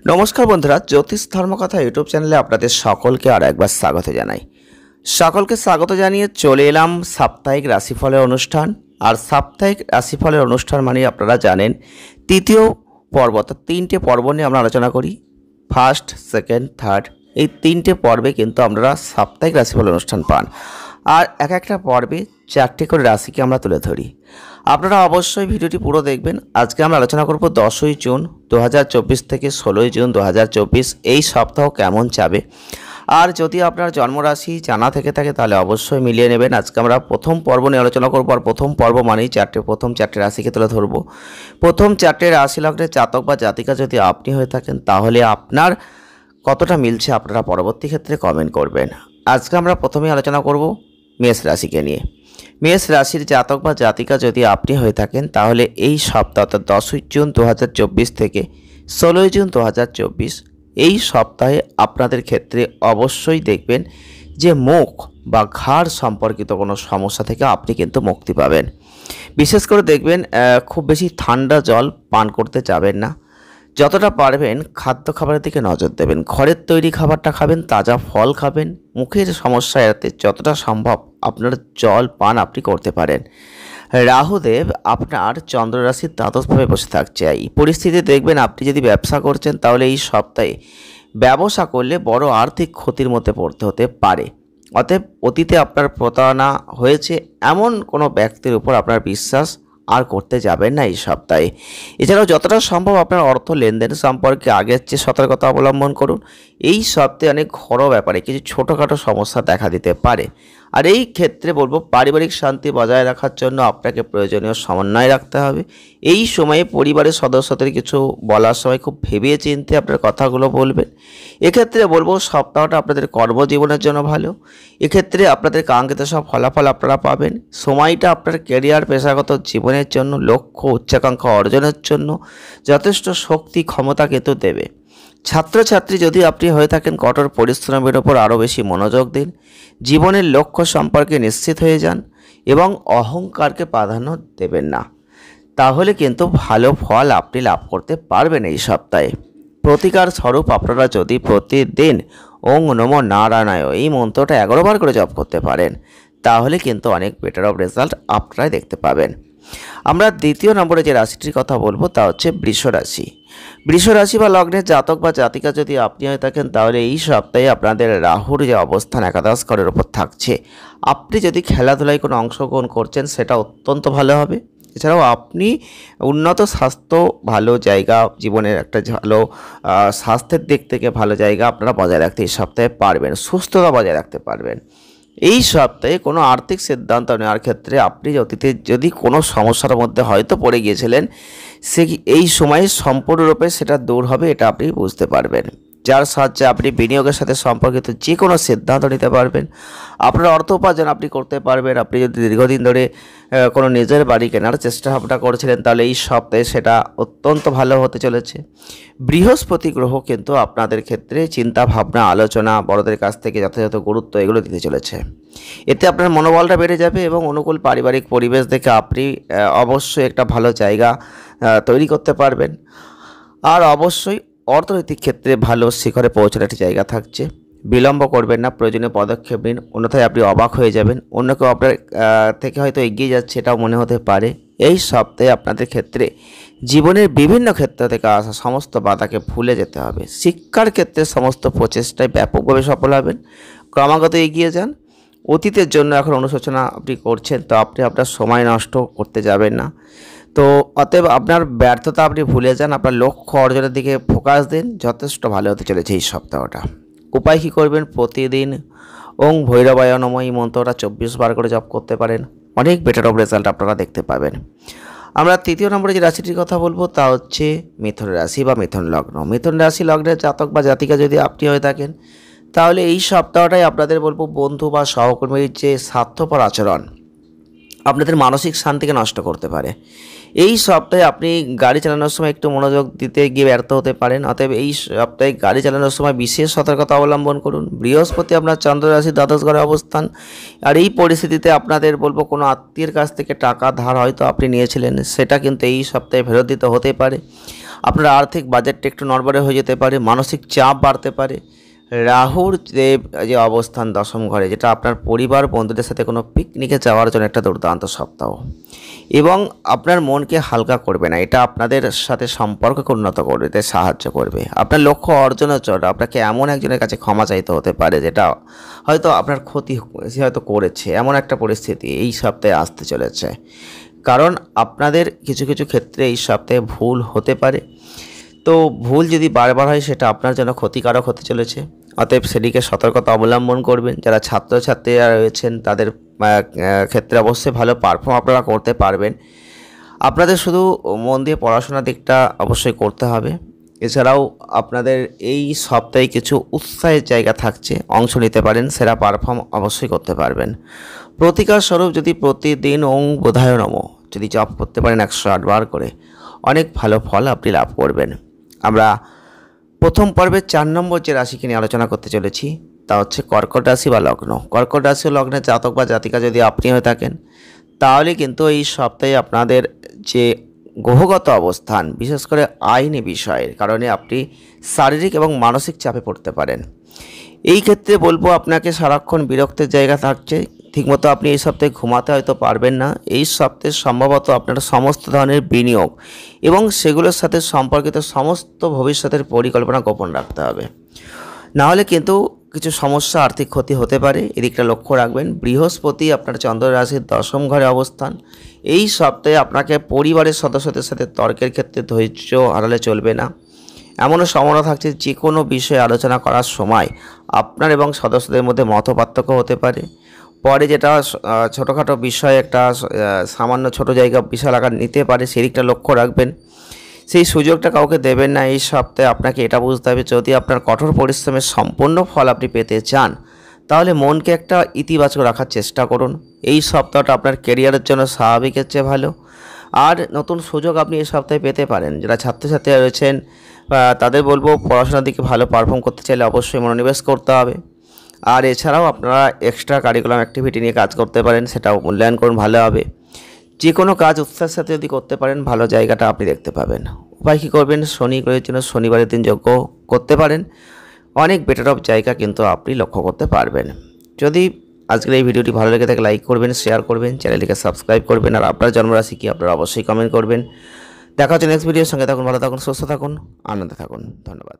নমস্কার বন্ধুরা, জ্যোতিষ ধর্মকথা ইউটিউব চ্যানেলে আপনাদের সকলকে আর একবার স্বাগত জানাই। সকলকে স্বাগত জানিয়ে চলে এলাম সাপ্তাহিক রাশিফলের অনুষ্ঠান। আর সাপ্তাহিক রাশিফলের অনুষ্ঠান মানে আপনারা জানেন তৃতীয় পর্ব, অর্থাৎ তিনটে পর্ব নিয়ে আমরা আলোচনা করি। ফার্স্ট, সেকেন্ড, থার্ড, এই তিনটে পর্বে কিন্তু আপনারা সাপ্তাহিক রাশিফলের অনুষ্ঠান পান। আর এক একটা পর্বে চারটে করে রাশিকে আমরা তুলে ধরি। আপনারা অবশ্যই ভিডিওটি পুরো দেখবেন। আজকে আমরা আলোচনা করব 10ই জুন 2024 থেকে 16ই জুন 2024 এই সপ্তাহ কেমন যাবে। আর যদি আপনার জন্মরাশি জানা থেকে থাকে তাহলে অবশ্যই মিলিয়ে নেবেন। আজকে আমরা প্রথম পর্ব নিয়ে আলোচনা করব। আর প্রথম পর্ব মানেই প্রথম চারটে রাশিকে তুলে ধরবো। প্রথম চারটে রাশি লগ্নের জাতক বা জাতিকা যদি আপনি হয়ে থাকেন তাহলে আপনার কতটা মিলছে আপনারা পরবর্তী ক্ষেত্রে কমেন্ট করবেন। আজকে আমরা প্রথমেই আলোচনা করব মেষ রাশিকে নিয়ে। মেষ রাশির জাতক বা জাতিকা যদি আপনি হয়ে থাকেন তাহলে এই সপ্তাহ অর্থাৎ 10ই জুন 2024 থেকে 16ই জুন 2024 এই সপ্তাহে আপনাদের ক্ষেত্রে অবশ্যই দেখবেন যে মুখ বা ঘাড় সম্পর্কিত কোনো সমস্যা থেকে আপনি কিন্তু মুক্তি পাবেন। বিশেষ করে দেখবেন খুব বেশি ঠান্ডা জল পান করতে যাবেন না। যতটা পারবেন খাদ্য খাবারের দিকে নজর দেবেন। ঘরের তৈরি খাবারটা খাবেন, তাজা ফল খাবেন। মুখের সমস্যা এড়াতে যতটা সম্ভব আপনার জল পান আপনি করতে পারেন। রাহুদেব আপনার চন্দ্ররাশির দ্বাদশভাবে বসে থাকছে। এই পরিস্থিতি দেখবেন আপনি যদি ব্যবসা করছেন তাহলে এই সপ্তাহে ব্যবসা করলে বড় আর্থিক ক্ষতির মধ্যে পড়তে হতে পারে। অতএব অতীতে আপনার প্রতারণা হয়েছে এমন কোনো ব্যক্তির উপর আপনার বিশ্বাস আর করতে যাবেন না এই সপ্তাহে। এছাড়াও যতটা সম্ভব আপনার অর্থ লেনদেন সম্পর্কে আগের চেয়ে সতর্কতা অবলম্বন করুন। এই সপ্তাহে অনেক ঘরোয়া ব্যাপারে কিছু ছোটোখাটো সমস্যা দেখা দিতে পারে। আর এই ক্ষেত্রে বলবো পারিবারিক শান্তি বজায় রাখার জন্য আপনাকে প্রয়োজনীয় সমন্বয় রাখতে হবে। এই সময়ে পরিবারের সদস্যদের কিছু বলার সময় খুব ভেবে চিন্তে আপনার কথাগুলো বলবেন। এক্ষেত্রে বলবো সপ্তাহটা আপনাদের কর্মজীবনের জন্য ভালো। এক্ষেত্রে আপনাদের কাঙ্ক্ষিত সব ফলাফল আপনারা পাবেন। সময়টা আপনার ক্যারিয়ার পেশাগত জীবনের জন্য লক্ষ্য উচ্চাকাঙ্ক্ষা অর্জনের জন্য যথেষ্ট শক্তি ক্ষমতা কিন্তু দেবে। ছাত্রছাত্রী যদি আপনি হয়ে থাকেন কঠোর পরিশ্রমের ওপর আরও বেশি মনোযোগ দিন। জীবনের লক্ষ্য সম্পর্কে নিশ্চিত হয়ে যান এবং অহংকারকে প্রাধান্য দেবেন না। তাহলে কিন্তু ভালো ফল আপনি লাভ করতে পারবেন এই সপ্তাহে। প্রতিকার স্বরূপ আপনারা যদি প্রতিদিন ওং নমো নারায়ণায় এই মন্ত্রটা 11 বার করে জপ করতে পারেন তাহলে কিন্তু অনেক বেটার অফ রেজাল্ট আপনারাই দেখতে পাবেন। আমরা দ্বিতীয় নম্বরে যে রাশিটির কথা বলবো তা হচ্ছে বৃষ রাশি। বৃষ রাশি বা লগ্নের জাতক বা জাতিকা যদি আপনি হয়ে থাকেন তাহলে এই সপ্তাহে আপনাদের রাহুর যে অবস্থান একাদশ ঘরের ওপর থাকছে, আপনি যদি খেলাধুলায় কোনো অংশগ্রহণ করছেন সেটা অত্যন্ত ভালো হবে। এছাড়াও আপনি উন্নত স্বাস্থ্য, ভালো জায়গা, জীবনের একটা ভালো স্বাস্থ্যের দিক থেকে ভালো জায়গা আপনারা বজায় রাখতে এই সপ্তাহে পারবেন, সুস্থতা বজায় রাখতে পারবেন। এই সপ্তাহে কোনো আর্থিক সিদ্ধান্ত নেওয়ার ক্ষেত্রে আপনি অতীতে যদি কোনো সমস্যার মধ্যে হয়তো পড়ে গিয়েছিলেন সে এই সময়ে সম্পূর্ণরূপে সেটা দূর হবে, এটা আপনি বুঝতে পারবেন। যার সাহায্যে আপনি বিনিয়োগের সাথে সম্পর্কিত যে কোনো সিদ্ধান্ত নিতে পারবেন। আপনার অর্থ উপার্জন আপনি করতে পারবেন। আপনি যদি দীর্ঘদিন ধরে কোনো নিজের বাড়ি কেনার চেষ্টা ভাবনা করেছিলেন তাহলে এই সপ্তাহে সেটা অত্যন্ত ভালো হতে চলেছে। বৃহস্পতি গ্রহ কিন্তু আপনাদের ক্ষেত্রে চিন্তা ভাবনা, আলোচনা, বড়দের কাছ থেকে যথাযথ গুরুত্ব এগুলো দিতে চলেছে। এতে আপনার মনোবলটা বেড়ে যাবে এবং অনুকূল পারিবারিক পরিবেশ দেখে আপনি অবশ্যই একটা ভালো জায়গা তৈরি করতে পারবেন। আর অবশ্যই অর্থনৈতিক ক্ষেত্রে ভালো শিখরে পৌঁছানোর একটি জায়গা থাকছে। বিলম্ব করবেন না, প্রয়োজনীয় পদক্ষেপ নিন, অন্যথায় আপনি অবাক হয়ে যাবেন। অন্য কেউ আপনার থেকে হয়তো এগিয়ে যাচ্ছে এটাও মনে হতে পারে। এই সপ্তাহে আপনাদের ক্ষেত্রে জীবনের বিভিন্ন ক্ষেত্র থেকে আসা সমস্ত বাধাকে ভুলে যেতে হবে। শিক্ষার ক্ষেত্রে সমস্ত প্রচেষ্টায় ব্যাপকভাবে সফল হবেন। ক্রমাগত এগিয়ে যান। অতীতের জন্য এখন অনুশোচনা আপনি করছেন তো আপনি আপনার সময় নষ্ট করতে যাবেন না। তো অতএব আপনার ব্যর্থতা আপনি ভুলে যান, আপনার লক্ষ্য অর্জনের দিকে ফোকাস দিন। যথেষ্ট ভালো হতে চলেছে এই সপ্তাহটা। উপায় কী করবেন? প্রতিদিন ওং ভৈরবায় নমঃ এই মন্ত্রটা 24 বার করে জপ করতে পারেন। অনেক বেটার অফ রেজাল্ট আপনারা দেখতে পাবেন। আমরা তৃতীয় নম্বরে যে রাশিটির কথা বলবো তা হচ্ছে মিথুন রাশি বা মিথুন লগ্ন। মিথুন রাশি লগ্নের জাতক বা জাতিকা যদি আপনি হয়ে থাকেন তাহলে এই সপ্তাহটাই আপনাদের বলবো বন্ধু বা সহকর্মীর যে স্বার্থপর আচরণ আপনাদের মানসিক শান্তিকে নষ্ট করতে পারে। এই সপ্তাহে আপনি গাড়ি চালানোর সময় একটু মনোযোগ দিতে গিয়ে ব্যর্থ হতে পারেন। অতএব এই সপ্তাহে গাড়ি চালানোর সময় বিশেষ সতর্কতা অবলম্বন করুন। বৃহস্পতি আপনার চন্দ্র রাশির দ্বাদশ ঘরে অবস্থান, আর এই পরিস্থিতিতে আপনাদের বলবো কোনো আত্মীয়ের কাছ থেকে টাকা ধার হয়তো আপনি নিয়েছিলেন, সেটা কিন্তু এই সপ্তাহে ফেরত দিতে হতে পারে। আপনার আর্থিক বাজেটটা একটু নড়বড়ে হয়ে যেতে পারে, মানসিক চাপ বাড়তে পারে। রাহুর যে অবস্থান দশম ঘরে, যেটা আপনার পরিবার বন্ধুদের সাথে কোনো পিকনিকে যাওয়ার জন্য একটা দুর্দান্ত সপ্তাহ, এবং আপনার মনকে হালকা করবে না, এটা আপনাদের সাথে সম্পর্ককে উন্নত করতে সাহায্য করবে। আপনার লক্ষ্য অর্জনের জন্য আপনাকে এমন একজনের কাছে ক্ষমা চাইতে হতে পারে যেটা হয়তো আপনার ক্ষতি সে হয়তো করেছে, এমন একটা পরিস্থিতি এই সপ্তাহে আসতে চলেছে। কারণ আপনাদের কিছু কিছু ক্ষেত্রে এই সপ্তাহে ভুল হতে পারে, তো ভুল যদি বারবার হয় সেটা আপনার জন্য ক্ষতিকারক হতে চলেছে। অতএব সেদিকে সতর্কতা অবলম্বন করবেন। যারা ছাত্রছাত্রীরা রয়েছেন তাদের ক্ষেত্রে অবশ্যই ভালো পারফর্ম আপনারা করতে পারবেন। আপনাদের শুধু মন দিয়ে পড়াশোনার দিকটা অবশ্যই করতে হবে। এছাড়াও আপনাদের এই সপ্তাহে কিছু উৎসাহের জায়গা থাকছে, অংশ নিতে পারেন, সেরা পারফর্ম অবশ্যই করতে পারবেন। প্রতিকার স্বরূপ যদি প্রতিদিন ওং বোধায় নমঃ যদি জপ করতে পারেন 108 বার করে, অনেক ভালো ফল আপনি লাভ করবেন। আমরা প্রথম পর্বের 4 নম্বর যে রাশিকে নিয়ে আলোচনা করতে চলেছি তা হচ্ছে কর্কট রাশি বা লগ্ন। কর্কট রাশি ও লগ্নের জাতক বা জাতিকা যদি আপনি হয়ে থাকেন, তাহলে কিন্তু এই সপ্তাহে আপনাদের যে গ্রহগত অবস্থান, বিশেষ করে আইনি বিষয়ের কারণে আপনি শারীরিক এবং মানসিক চাপে পড়তে পারেন। এই ক্ষেত্রে বলবো আপনাকে সারাক্ষণ বিরক্তের জায়গা থাকছে, ঠিকমতো আপনি এই সপ্তাহে ঘুমাতে হয়তো পারবেন না। এই সপ্তাহে সম্ভবত আপনার সমস্ত ধরনের বিনিয়োগ এবং সেগুলোর সাথে সম্পর্কিত সমস্ত ভবিষ্যতের পরিকল্পনা গোপন রাখতে হবে, নাহলে কিন্তু কিছু সমস্যা, আর্থিক ক্ষতি হতে পারে, এদিকটা লক্ষ্য রাখবেন। বৃহস্পতি আপনার চন্দ্র রাশির দশম ঘরে অবস্থান, এই সপ্তাহে আপনাকে পরিবারের সদস্যদের সাথে তর্কের ক্ষেত্রে ধৈর্য হারালে চলবে না। এমনও সম্ভাবনা থাকছে যে কোনো বিষয়ে আলোচনা করার সময় আপনার এবং সদস্যদের মধ্যে মতপার্থক্য হতে পারে। পরে যেটা ছোটোখাটো বিষয়ে একটা সামান্য ছোট জায়গা বিশাল আকার নিতে পারে, সেদিকটা লক্ষ্য রাখবেন। সেই সুযোগটা কাউকে দেবেন না। এই সপ্তাহে আপনাকে এটা বুঝতে হবে, যদি আপনার কঠোর পরিশ্রমের সম্পূর্ণ ফল আপনি পেতে চান, তাহলে মনকে একটা ইতিবাচক রাখার চেষ্টা করুন। এই সপ্তাহটা আপনার ক্যারিয়ারের জন্য স্বাভাবিকের চেয়ে ভালো, আর নতুন সুযোগ আপনি এই সপ্তাহে পেতে পারেন। যারা ছাত্রছাত্রীরা রয়েছেন তাদের বলবো পড়াশোনার দিকে ভালো পারফর্ম করতে চাইলে অবশ্যই মনোনিবেশ করতে হবে। আর এছাড়াও আপনারা এক্সট্রা কারিকুলাম অ্যাক্টিভিটি নিয়ে কাজ করতে পারেন, সেটাও মূল্যায়ন করুন, ভালো হবে। যে কোনো কাজ উৎসাহের সাথে যদি করতে পারেন, ভালো জায়গাটা আপনি দেখতে পাবেন। উপায় কী করবেন, শনি গ্রহের জন্য শনিবারের দিন যজ্ঞ করতে পারেন, অনেক বেটার অফ জায়গা কিন্তু আপনি লক্ষ্য করতে পারবেন। যদি আজকের এই ভিডিওটি ভালো লেগে থাকে লাইক করবেন, শেয়ার করবেন, চ্যানেলটিকে সাবস্ক্রাইব করবেন, আর আপনার জন্মরাশি কি আপনারা অবশ্যই কমেন্ট করবেন। দেখা হচ্ছে নেক্সট ভিডিওর সঙ্গে। থাকুন ভালো থাকুন, সুস্থ থাকুন, আনন্দে থাকুন। ধন্যবাদ।